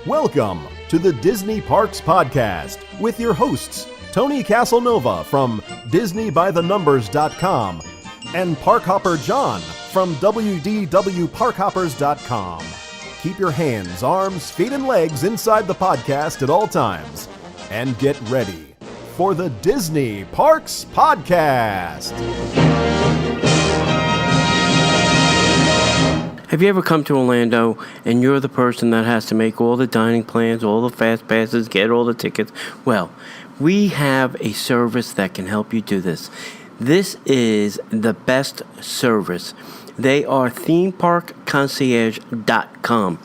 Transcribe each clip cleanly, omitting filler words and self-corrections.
Welcome to the Disney Parks Podcast with your hosts, Tony Caselnova from DisneyByTheNumbers.com and Parkhopper John from WDWParkhoppers.com. Keep your hands, arms, feet, and legs inside the podcast at all times. And get ready for the Disney Parks Podcast. Have you ever come to Orlando and you're the person that has to make all the dining plans, all the fast passes, get all the tickets? Well, we have a service that can help you do this. This is the best service. They are themeparkconcierge.com.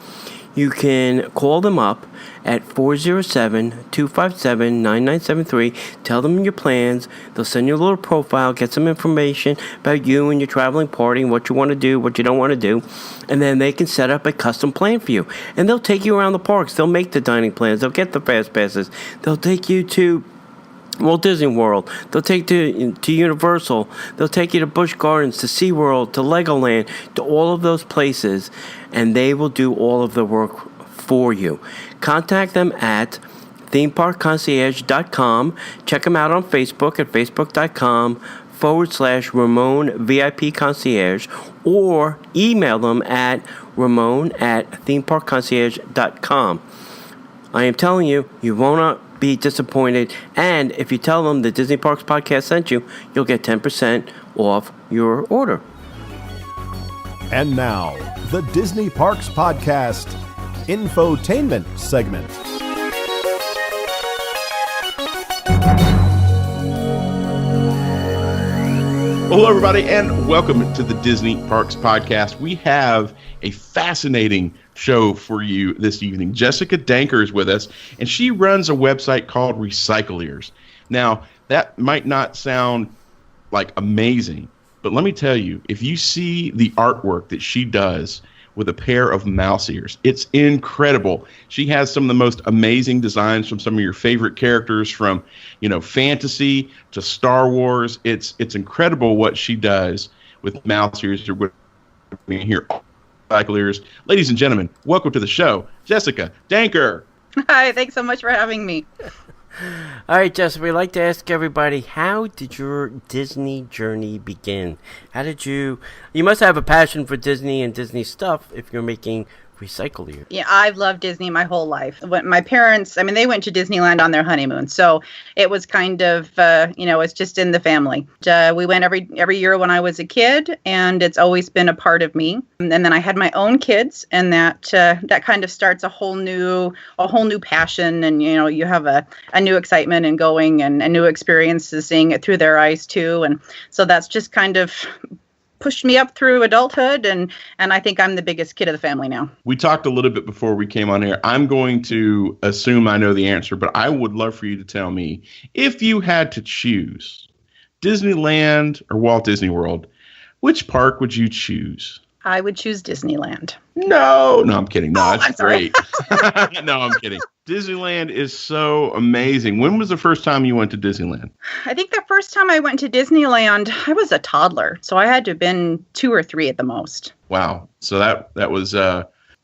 You can call them up at 407-257-9973. Tell them your plans. They'll send you a little profile, get some information about you and your traveling party and what you want to do, what you don't want to do. And then they can set up a custom plan for you. And they'll take you around the parks. They'll make the dining plans. They'll get the fast passes. They'll take you to Walt Disney World. They'll take you to Universal. They'll take you to Busch Gardens, to SeaWorld, to Legoland, to all of those places. And they will do all of the work for you. Contact them at themeparkconcierge.com. Check them out on Facebook at facebook.com/Ramon VIP Concierge, or email them at ramon@themeparkconcierge.com. I am telling you, you will not be disappointed. And if you tell them the Disney Parks Podcast sent you, you'll get 10% off your order. And now, the Disney Parks Podcast infotainment segment. Hello, everybody, and welcome to the Disney Parks Podcast. We have a fascinating show for you this evening. Jessica Danker is with us, and she runs a website called RecyclEARS. Now, that might not sound like amazing, but let me tell you, if you see the artwork that she does with a pair of mouse ears, it's incredible. She has some of the most amazing designs from some of your favorite characters, from, fantasy to Star Wars. It's incredible what she does with mouse ears. We're here, RecyclEARS. Ladies and gentlemen, welcome to the show, Jessica Danker. Hi, thanks so much for having me. All right, Jessica, we'd like to ask everybody, how did your Disney journey begin? How did you must have a passion for Disney and Disney stuff if you're making RecyclEARS. Yeah, I've loved Disney my whole life. When my parents, they went to Disneyland on their honeymoon, so it was kind of, it's just in the family. We went every year when I was a kid, and it's always been a part of me. And then I had my own kids, and that kind of starts a whole new passion, and you have a new excitement and going and new experiences, seeing it through their eyes too, and so that's just kind of pushed me up through adulthood, and I think I'm the biggest kid of the family now. We talked a little bit before we came on air. I'm going to assume I know the answer, but I would love for you to tell me, if you had to choose Disneyland or Walt Disney World, which park would you choose? I would choose Disneyland. No, I'm kidding. No, that's sorry. great. No, I'm kidding. Disneyland is so amazing. When was the first time you went to Disneyland? I think the first time I went to Disneyland, I was a toddler, so I had to have been 2 or 3 at the most. Wow. So that was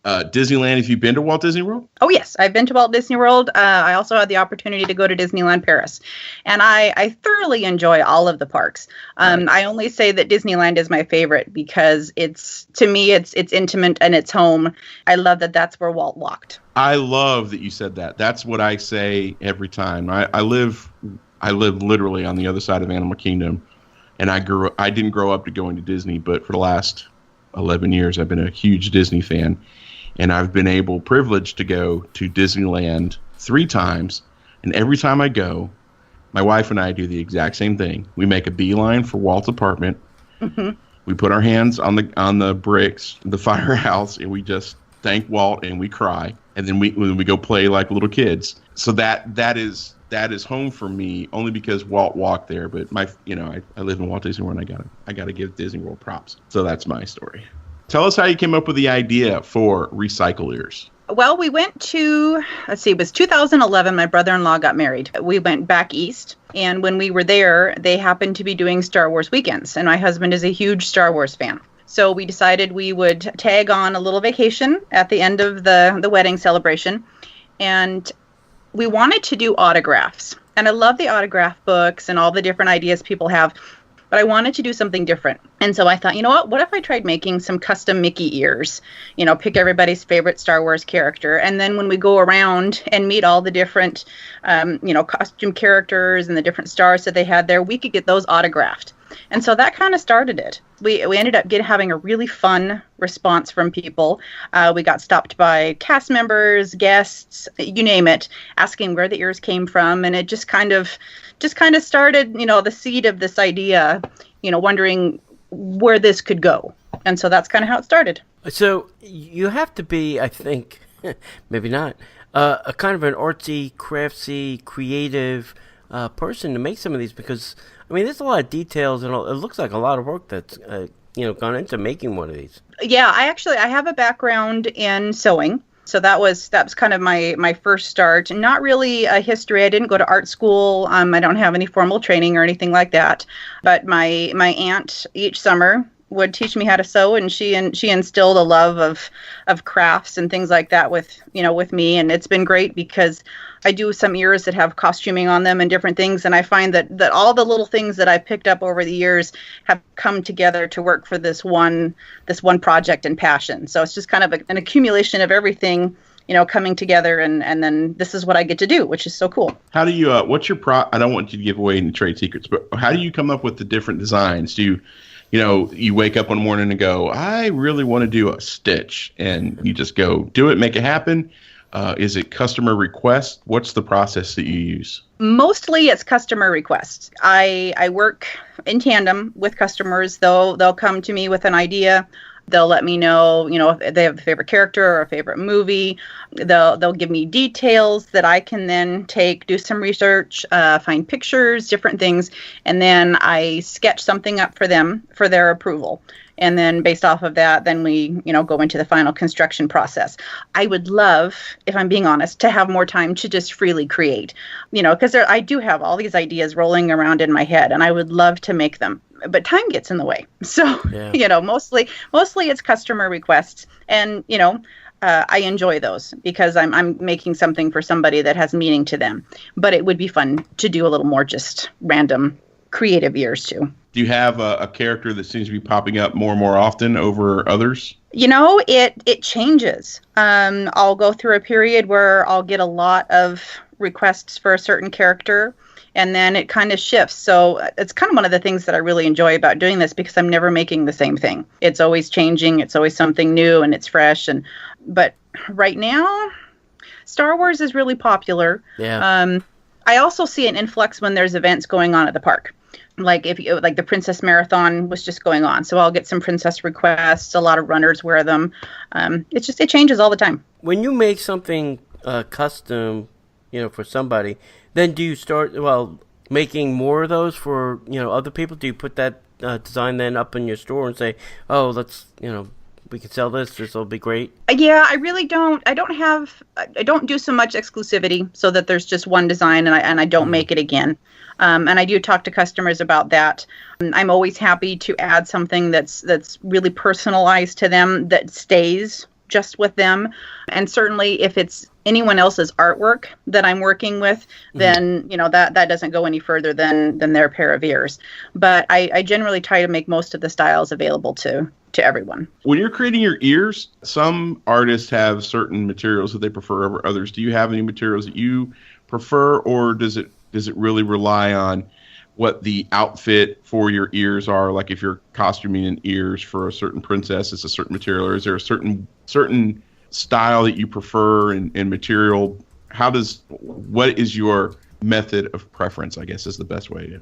Disneyland. Have you been to Walt Disney World? Oh, yes. I've been to Walt Disney World. I also had the opportunity to go to Disneyland Paris. And I thoroughly enjoy all of the parks. Right. I only say that Disneyland is my favorite because it's intimate and it's home. I love that that's where Walt walked. I love that you said that. That's what I say every time. I live literally on the other side of Animal Kingdom, and I didn't grow up to going to Disney, but for the last 11 years I've been a huge Disney fan, and I've been privileged to go to Disneyland 3 times, and every time I go, my wife and I do the exact same thing. We make a beeline for Walt's apartment. Mm-hmm. We put our hands on the bricks, the firehouse, and we just thank Walt and we cry. And then we go play like little kids. So that is home for me, only because Walt walked there. But I live in Walt Disney World, and I gotta give Disney World props. So that's my story. Tell us how you came up with the idea for RecyclEARS. Well, we went to, it was 2011. My brother-in-law got married. We went back east. And when we were there, they happened to be doing Star Wars weekends. And my husband is a huge Star Wars fan. So we decided we would tag on a little vacation at the end of the wedding celebration. And we wanted to do autographs. And I love the autograph books and all the different ideas people have, but I wanted to do something different. And so I thought, you know what if I tried making some custom Mickey ears, pick everybody's favorite Star Wars character. And then when we go around and meet all the different, costume characters and the different stars that they had there, we could get those autographed. And so that kind of started it. We ended up having a really fun response from people. We got stopped by cast members, guests, you name it, asking where the ears came from. And it just kind of started, the seed of this idea, wondering where this could go. And so that's kind of how it started. So you have to be, I think, maybe not, a kind of an artsy, craftsy, creative person to make some of these, because there's a lot of details and it looks like a lot of work that's gone into making one of these. Yeah, I have a background in sewing. So that was kind of my first start. Not really a history. I didn't go to art school. I don't have any formal training or anything like that. But my aunt each summer would teach me how to sew, and she instilled a love of crafts and things like that with me. And it's been great because I do some ears that have costuming on them and different things, and I find that all the little things that I picked up over the years have come together to work for this one project and passion. So it's just kind of an accumulation of everything, coming together, and then this is what I get to do, which is so cool. How do you? What's your I don't want you to give away any trade secrets, but how do you come up with the different designs? Do you wake up one morning and go, I really want to do a stitch, and you just go do it, make it happen? Is it customer request? What's the process that you use? Mostly it's customer requests. I work in tandem with customers. They'll come to me with an idea. They'll let me know, if they have a favorite character or a favorite movie. They'll give me details that I can then do some research, find pictures, different things, and then I sketch something up for them for their approval. And then based off of that, then we, go into the final construction process. I would love, if I'm being honest, to have more time to just freely create, because I do have all these ideas rolling around in my head, and I would love to make them. But time gets in the way. So, yeah. Mostly it's customer requests. And, I enjoy those because I'm making something for somebody that has meaning to them. But it would be fun to do a little more just random creative ears too. Do you have a character that seems to be popping up more and more often over others? It changes. I'll go through a period where I'll get a lot of requests for a certain character, and then it kind of shifts. So it's kind of one of the things that I really enjoy about doing this, because I'm never making the same thing. It's always changing. It's always something new, and it's fresh. But right now, Star Wars is really popular. Yeah. I also see an influx when there's events going on at the park. Like like the Princess Marathon was just going on. So I'll get some princess requests. A lot of runners wear them. It changes all the time. When you make something custom, for somebody, then do you start, making more of those for, other people? Do you put that design then up in your store and say, oh, let's, we can sell this. This will be great. Yeah, I really don't. I don't do so much exclusivity so that there's just one design and I don't make it again. And I do talk to customers about that. I'm always happy to add something that's really personalized to them that stays just with them. And certainly if it's anyone else's artwork that I'm working with, then, that doesn't go any further than their pair of ears. But I generally try to make most of the styles available to everyone. When you're creating your ears, some artists have certain materials that they prefer over others. Do you have any materials that you prefer, or does it really rely on what the outfit for your ears are? Like if you're costuming in ears for a certain princess, it's a certain material, or is there a certain style that you prefer in material? What is your method of preference, I guess, is the best way to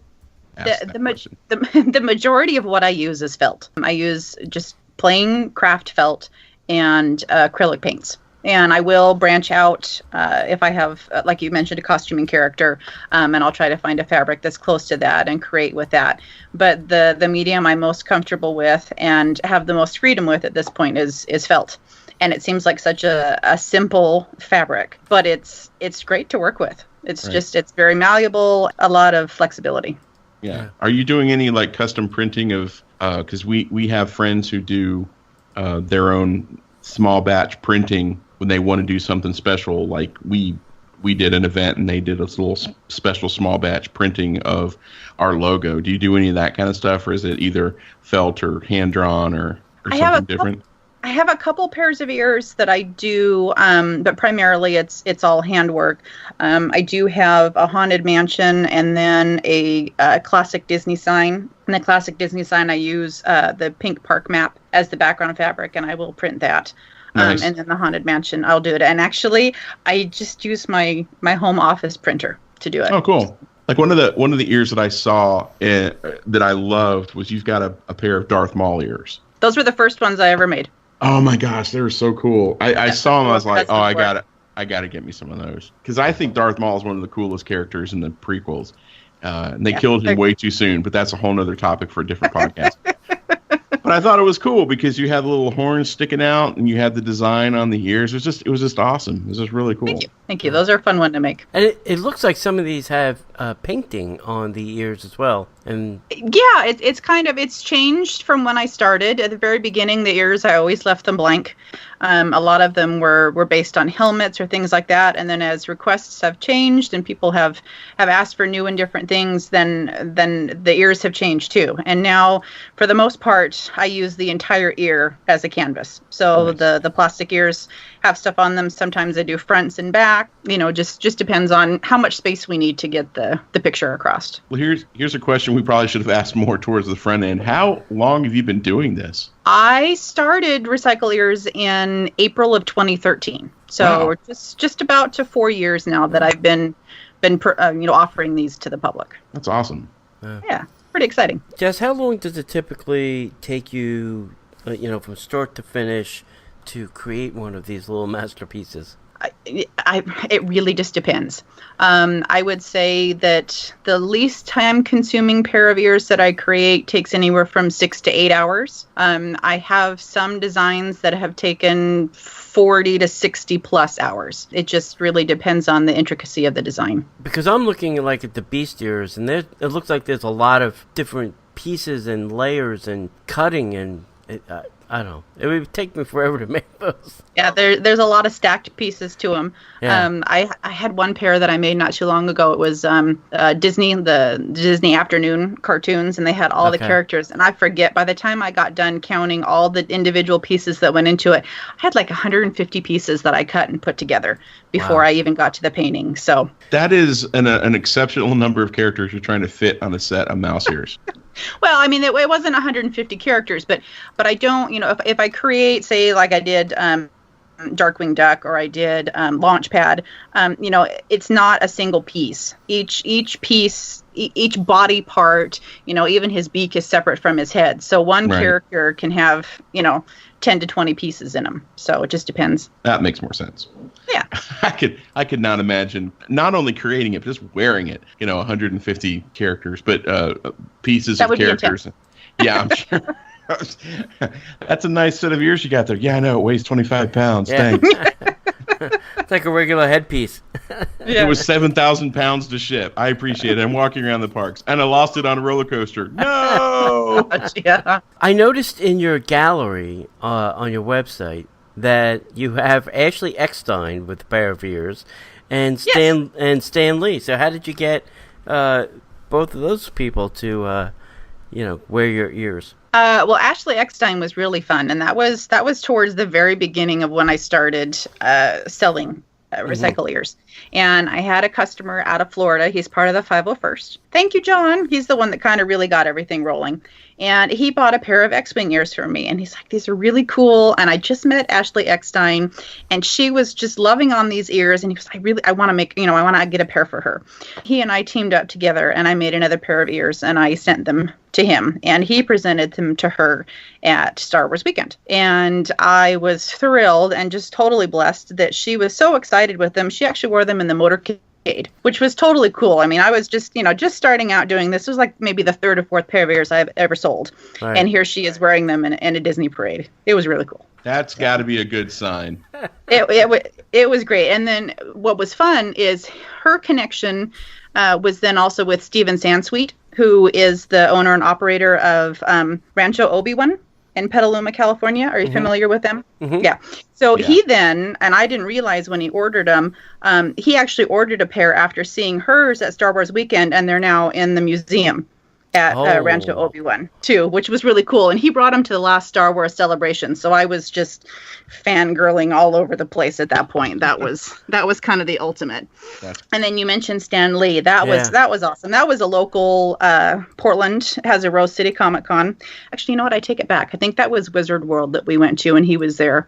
ask that question. The majority of what I use is felt. I use just plain craft felt and acrylic paints. And I will branch out if I have, like you mentioned, a costuming character, and I'll try to find a fabric that's close to that and create with that. But the medium I'm most comfortable with and have the most freedom with at this point is felt. And it seems like such a simple fabric, but it's great to work with. It's right. It's very malleable, a lot of flexibility. Yeah. Are you doing any like custom printing of because we have friends who do their own small batch printing when they want to do something special. Like we did an event and they did a little special small batch printing of our logo. Do you do any of that kind of stuff, or is it either felt or hand drawn or something different? I have a couple pairs of ears that I do, but primarily it's all handwork. I do have a Haunted Mansion and then a classic Disney sign. In the classic Disney sign, I use the pink park map as the background fabric, and I will print that. Nice. And then the Haunted Mansion, I'll do it. And actually, I just use my home office printer to do it. Oh, cool. Like one of the ears that I saw that I loved was you've got a pair of Darth Maul ears. Those were the first ones I ever made. Oh my gosh, they were so cool. I saw them. I was like, oh, I got to get me some of those, because I think Darth Maul is one of the coolest characters in the prequels. And they killed him way too soon, but that's a whole other topic for a different podcast. But I thought it was cool because you had the little horns sticking out and you had the design on the ears. It was just awesome. It was just really cool. Thank you. Those are a fun one to make. And it looks like some of these have painting on the ears as well. And yeah, it's changed from when I started. At the very beginning, the ears, I always left them blank. A lot of them were based on helmets or things like that. And then as requests have changed and people have asked for new and different things, then the ears have changed too. And now, for the most part, I use the entire ear as a canvas. So nice. The plastic ears have stuff on them. Sometimes I do fronts and back. Just depends on how much space we need to get the picture across. Well, here's a question we probably should have asked more towards the front end. How long have you been doing this? I started RecyclEARS in April of 2013. So wow. We're just about to 4 years now that I've been offering these to the public. That's awesome. Yeah, pretty exciting. Jess, how long does it typically take you, from start to finish, to create one of these little masterpieces? It really just depends. I would say that the least time-consuming pair of ears that I create takes anywhere from 6 to 8 hours. I have some designs that have taken 40 to 60 plus hours. It just really depends on the intricacy of the design. Because I'm looking at the beast ears, and it looks like there's a lot of different pieces and layers and cutting, and I don't know. It would take me forever to make those. Yeah, there's a lot of stacked pieces to them. Yeah. I had one pair that I made not too long ago. It was Disney, the Disney afternoon cartoons, and they had all the characters. And I forget, by the time I got done counting all the individual pieces that went into it, I had like 150 pieces that I cut and put together before I even got to the painting. So that is an exceptional number of characters you're trying to fit on a set of mouse ears. Well, I mean, it wasn't 150 characters, but I don't, if I create, say, like I did Darkwing Duck or I did Launchpad, it's not a single piece. Each piece, each body part, even his beak is separate from his head. So one character can have, 10 to 20 pieces in them. So it just depends. That makes more sense. Yeah. I could not imagine not only creating it, but just wearing it, 150 characters, but pieces of characters. Yeah, I'm sure. That's a nice set of ears you got there. Yeah, I know. It weighs 25 pounds. Yeah. Thanks. It's like a regular headpiece. It was 7,000 pounds to ship. I appreciate it. I'm walking around the parks, and I lost it on a roller coaster. No! Yeah. I noticed in your gallery on your website that you have Ashley Eckstein with a pair of ears and Stan Lee. So how did you get both of those people to wear your ears? Well, Ashley Eckstein was really fun, and that was towards the very beginning of when I started selling RecyclEARS. And I had a customer out of Florida. He's part of the 501st. Thank you, John. He's the one that kind of really got everything rolling. And he bought a pair of X-Wing ears for me. And he's like, these are really cool. And I just met Ashley Eckstein, and she was just loving on these ears. And he was, I want to make, I want to get a pair for her. He and I teamed up together, and I made another pair of ears, and I sent them to him. And he presented them to her at Star Wars Weekend. And I was thrilled and just totally blessed that she was so excited with them. She actually wore them in the motorcade, which was totally cool. I mean, I was just starting out doing this. It was like maybe the third or fourth pair of ears I've ever sold. Right. And here she is wearing them in a Disney parade. It was really cool. That's got to be a good sign. It was great. And then what was fun is her connection was then also with Steven Sansweet, who is the owner and operator of Rancho Obi-Wan in Petaluma, California. Are you familiar with them? Yeah. So he then, and I didn't realize when he ordered them, he actually ordered a pair after seeing hers at Star Wars Weekend, and they're now in the museum at Rancho Obi-Wan too, which was really cool. And he brought them to the last Star Wars celebration, so I was just fangirling all over the place at that point. That was kind of the ultimate. And then you mentioned Stan Lee. That was awesome. That was a local Portland, has a Rose City Comic Con. Actually, you know what? I take it back. I think that was Wizard World that we went to, and he was there.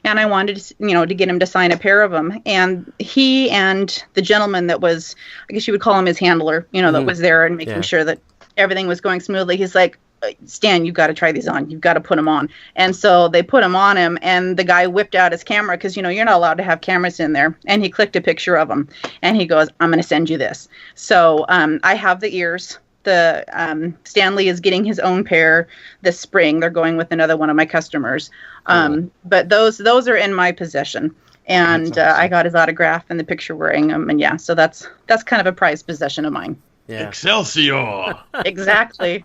And I wanted to get him to sign a pair of them. And he and the gentleman that was, I guess you would call him his handler, that was there and making sure that everything was going smoothly. He's like, Stan, you've got to try these on. You've got to put them on. And so they put them on him, and the guy whipped out his camera because, you're not allowed to have cameras in there. And he clicked a picture of them, and he goes, I'm going to send you this. So I have the ears. The Stanley is getting his own pair this spring. They're going with another one of my customers. But those are in my possession. And awesome. I got his autograph and the picture wearing them. And so that's kind of a prized possession of mine. Yeah. Excelsior! Exactly.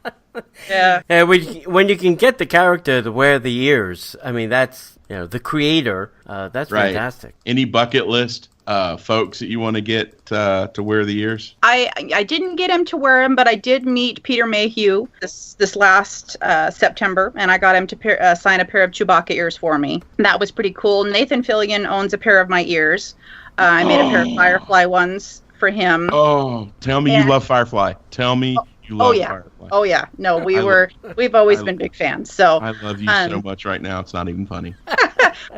Yeah. When you can get the character to wear the ears, I mean, that's, the creator, that's right. Fantastic. Any bucket list folks that you want to get to wear the ears? I didn't get him to wear them, but I did meet Peter Mayhew this last September, and I got him to sign a pair of Chewbacca ears for me. That was pretty cool. Nathan Fillion owns a pair of my ears. I made a pair of Firefly ones for him. Oh, tell me you love Firefly. Tell me you love Firefly. Oh yeah. No, we've always been big fans. So I love you so much right now. It's not even funny.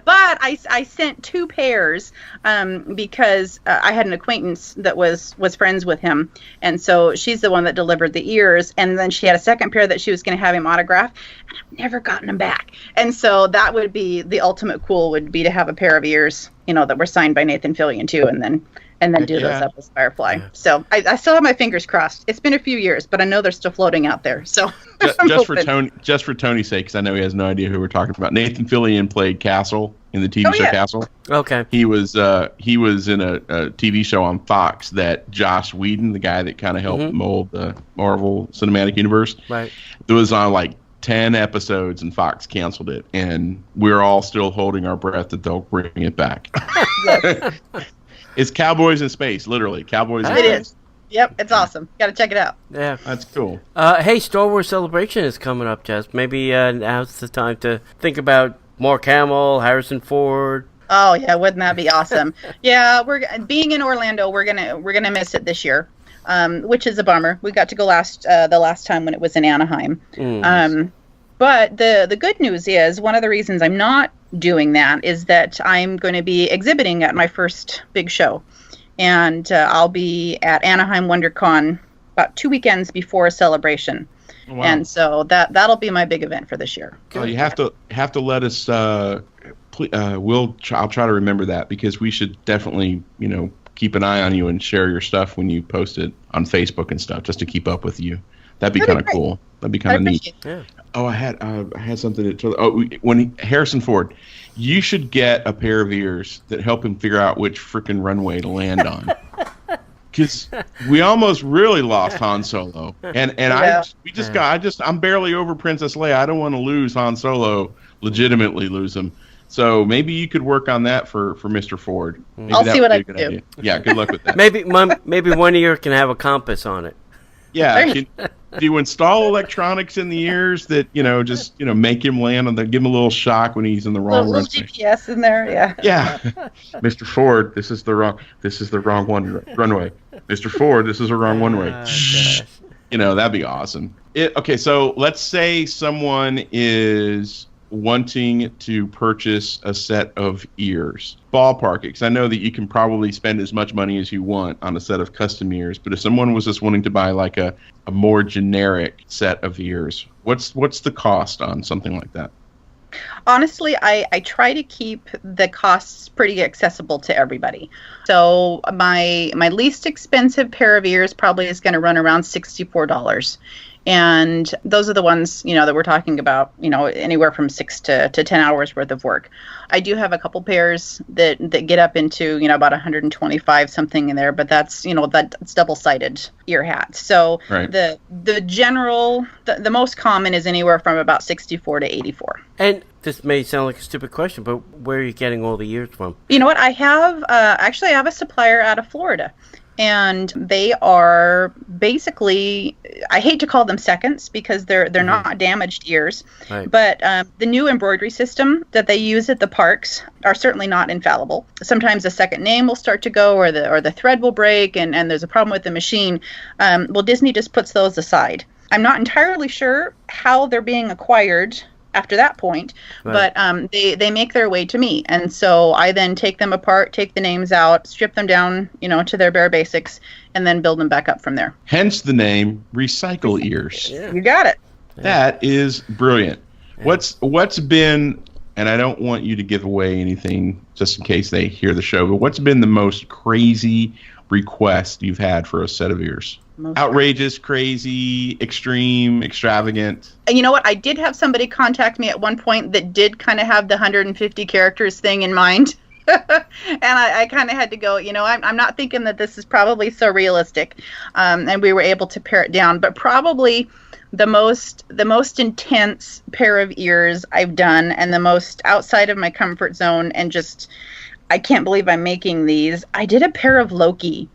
But I sent 2 pairs because I had an acquaintance that was friends with him, and so she's the one that delivered the ears, and then she had a second pair that she was going to have him autograph, and I've never gotten them back. And so that would be the ultimate cool, would be to have a pair of ears, that were signed by Nathan Fillion too, and then do those up as Firefly. Yeah. So I still have my fingers crossed. It's been a few years, but I know they're still floating out there. So just for Tony's sake, because I know he has no idea who we're talking about. Nathan Fillion played Castle in the TV show Castle. Okay. He was in a TV show on Fox that Joss Whedon, the guy that kind of helped mold the Marvel Cinematic Universe, right? It was on like 10 episodes, and Fox canceled it, and we're all still holding our breath that they'll bring it back. It's Cowboys in Space, literally. Cowboys in Space. It is. Yep, it's awesome. Got to check it out. Yeah. That's cool. Hey, Star Wars Celebration is coming up, Jess. Maybe now's the time to think about Mark Hamill, Harrison Ford. Oh, yeah, wouldn't that be awesome? Yeah, we're being in Orlando, we're gonna miss it this year, which is a bummer. We got to go the last time when it was in Anaheim. But the good news is, one of the reasons I'm not doing that is that I'm going to be exhibiting at my first big show. And I'll be at Anaheim WonderCon about 2 weekends before a celebration. Wow. And so that'll be my big event for this year. Oh, you have to let us. I'll try to remember that, because we should definitely keep an eye on you and share your stuff when you post it on Facebook and stuff, just to keep up with you. That'd be kind of cool. That'd be kind of neat. Yeah. Oh, I had something to tell. Oh, Harrison Ford, you should get a pair of ears that help him figure out which freaking runway to land on. Because we almost really lost Han Solo, and I'm barely over Princess Leia. I don't want to lose Han Solo, legitimately lose him. So maybe you could work on that for Mr. Ford. Maybe I'll see what I can do. Yeah, good luck with that. Maybe one ear can have a compass on it. Yeah, do you install electronics in the ears that just make him land on give him a little shock when he's in the wrong runway? Little GPS in there, yeah. Yeah, Mr. Ford, this is the wrong runway. Mr. Ford, this is the wrong runway. That'd be awesome. Okay, so let's say someone is wanting to purchase a set of ears. Ballpark it, because I know that you can probably spend as much money as you want on a set of custom ears, but if someone was just wanting to buy like a more generic set of ears, what's the cost on something like that? Honestly, I try to keep the costs pretty accessible to everybody. So my least expensive pair of ears probably is going to run around $64. And those are the ones, that we're talking about, anywhere from 6 to 10 hours worth of work. I do have a couple pairs that get up into, about 125 something in there, but that's, that's double-sided ear hats. So right. the general, the most common is anywhere from about 64 to 84. And this may sound like a stupid question, but where are you getting all the ears from? You know what? I have, actually I have a supplier out of Florida. And they are basically, I hate to call them seconds because they're not damaged ears, right. But the new embroidery system that they use at the parks are certainly not infallible. Sometimes a second name will start to go, or the thread will break, and there's a problem with the machine. Well, Disney just puts those aside. I'm not entirely sure how they're being acquired after that point, right. But they make their way to me, and so I then take them apart, take the names out, strip them down, to their bare basics, and then build them back up from there. Hence the name RecyclEARS. Yeah. You got it. That is brilliant. Yeah. What's been, and I don't want you to give away anything just in case they hear the show, but what's been the most crazy request you've had for a set of ears? Outrageous, crazy, extreme, extravagant. And you know what? I did have somebody contact me at one point that did kind of have the 150 characters thing in mind. And I kind of had to go, I'm not thinking that this is probably so realistic. And we were able to pare it down. But probably the most intense pair of ears I've done, and the most outside of my comfort zone, and just, I can't believe I'm making these. I did a pair of Loki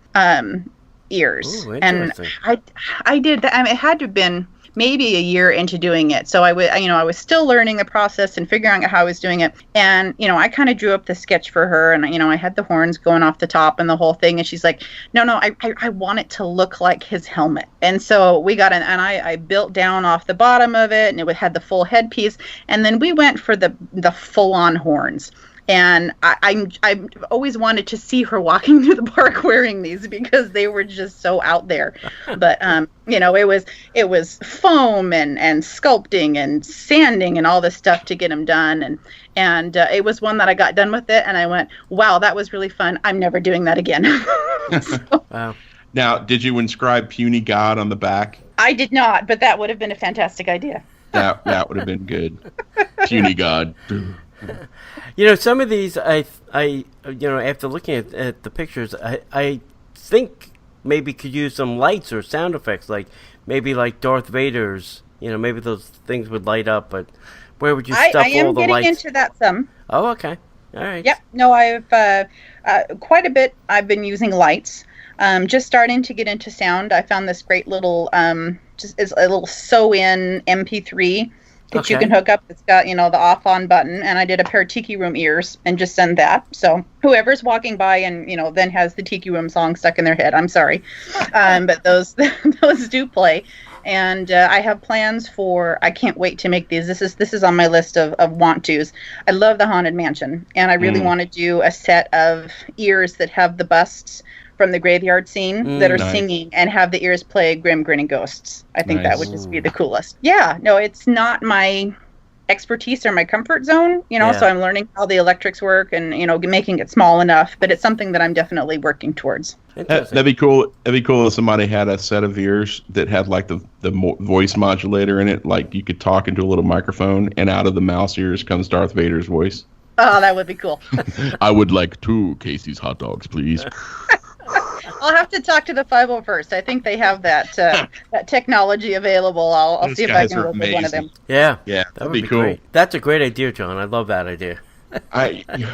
ears. Ooh, and I did that. I mean, it had to have been maybe a year into doing it. So I was still learning the process and figuring out how I was doing it. And, I kind of drew up the sketch for her, and, I had the horns going off the top and the whole thing. And she's like, no, I want it to look like his helmet. And so we got and I built down off the bottom of it, and it had the full headpiece. And then we went for the full on horns. And I always wanted to see her walking through the park wearing these because they were just so out there. But it was foam and sculpting and sanding and all this stuff to get them done. And it was one that I got done with it, and I went, wow, that was really fun. I'm never doing that again. So, wow. Now, did you inscribe Puny God on the back? I did not, but that would have been a fantastic idea. That would have been good. Puny God. Some of these, I after looking at the pictures, I think maybe could use some lights or sound effects, like Darth Vader's. Maybe those things would light up. But where would you stuff all the lights? I am getting into that some. Oh, okay, all right. Yep. No, I've quite a bit. I've been using lights. Just starting to get into sound. I found this great little just is a little sew-in MP3. That you can hook up. It's got, the off-on button, and I did a pair of Tiki Room ears and just send that. So whoever's walking by and, then has the Tiki Room song stuck in their head, I'm sorry. But those do play. And I have plans for, I can't wait to make these. This is on my list of want-tos. I love the Haunted Mansion, and I really want to do a set of ears that have the busts from the graveyard scene that are singing and have the ears play Grim Grinning Ghosts. I think that would just be the coolest. Yeah, no, it's not my expertise or my comfort zone, so I'm learning how the electrics work and, making it small enough, but it's something that I'm definitely working towards. That'd be cool. It'd be cool if somebody had a set of ears that had like the voice modulator in it, like you could talk into a little microphone, and out of the mouse ears comes Darth Vader's voice. Oh, that would be cool. I would like 2 Casey's hot dogs, please. I'll have to talk to the 501st. I think they have that that technology available. I'll see if I can work with one of them. Yeah, that'd be cool. Great. That's a great idea, John. I love that idea.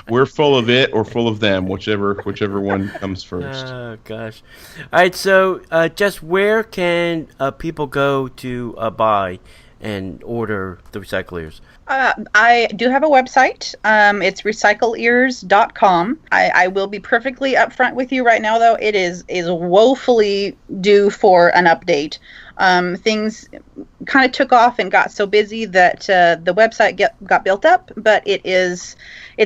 We're full of it or full of them, whichever one comes first. Oh gosh! All right, so Jess, where can people go to buy and order the RecyclEARS? I do have a website. It's recycleears.com. I will be perfectly upfront with you right now, though. It is woefully due for an update. Things kind of took off and got so busy that the website got built up, but it's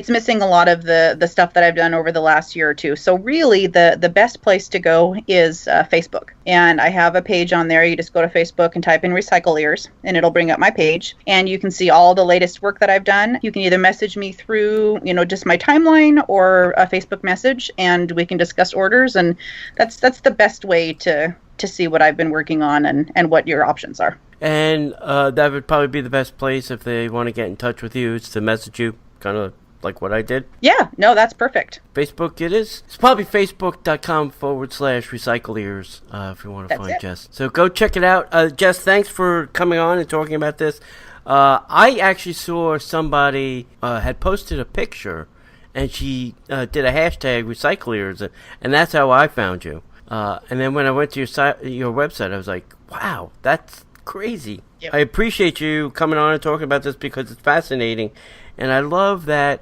missing a lot of the stuff that I've done over the last year or two. So really the best place to go is Facebook. And I have a page on there. You just go to Facebook and type in RecyclEARS, and it'll bring up my page. And you can see all the latest work that I've done, you can either message me through, just my timeline or a Facebook message, and we can discuss orders. And that's the best way to see what I've been working on and what your options are. And that would probably be the best place if they want to get in touch with you, is to message you, kind of like what I did. Yeah, no, that's perfect. Facebook it is. It's probably facebook.com/RecyclEARS if you want to find Jess. So go check it out. Jess, thanks for coming on and talking about this. I actually saw somebody had posted a picture, and she did a hashtag RecyclEARS, and that's how I found you. And then when I went to your website, I was like, wow, that's crazy. Yep. I appreciate you coming on and talking about this because it's fascinating. And I love that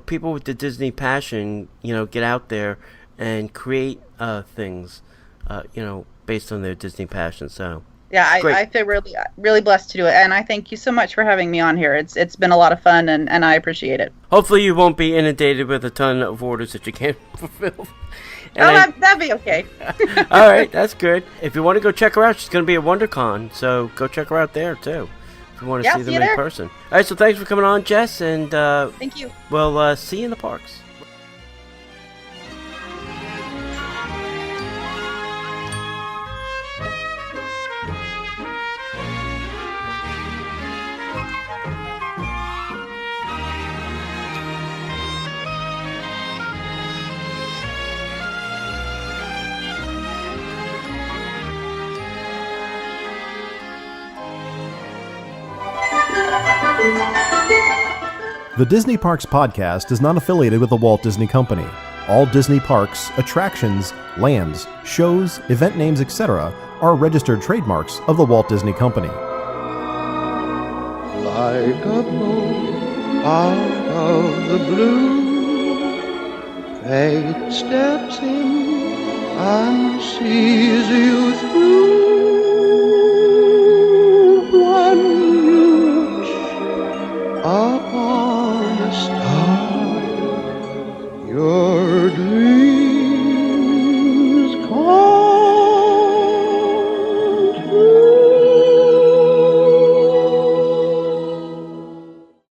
people with the Disney passion, get out there and create things, based on their Disney passion. So yeah, I feel really, really blessed to do it, and I thank you so much for having me on here. It's been a lot of fun, and I appreciate it. Hopefully, you won't be inundated with a ton of orders that you can't fulfill. That'd be okay. All right, that's good. If you want to go check her out, she's going to be at WonderCon, so go check her out there too. If you want to see them in person. All right, so thanks for coming on, Jess, and thank you. We'll see you in the parks. The Disney Parks podcast is not affiliated with the Walt Disney Company. All Disney parks, attractions, lands, shows, event names, etc. are registered trademarks of the Walt Disney Company. Like a bolt out of the blue, fate steps in and sees you through.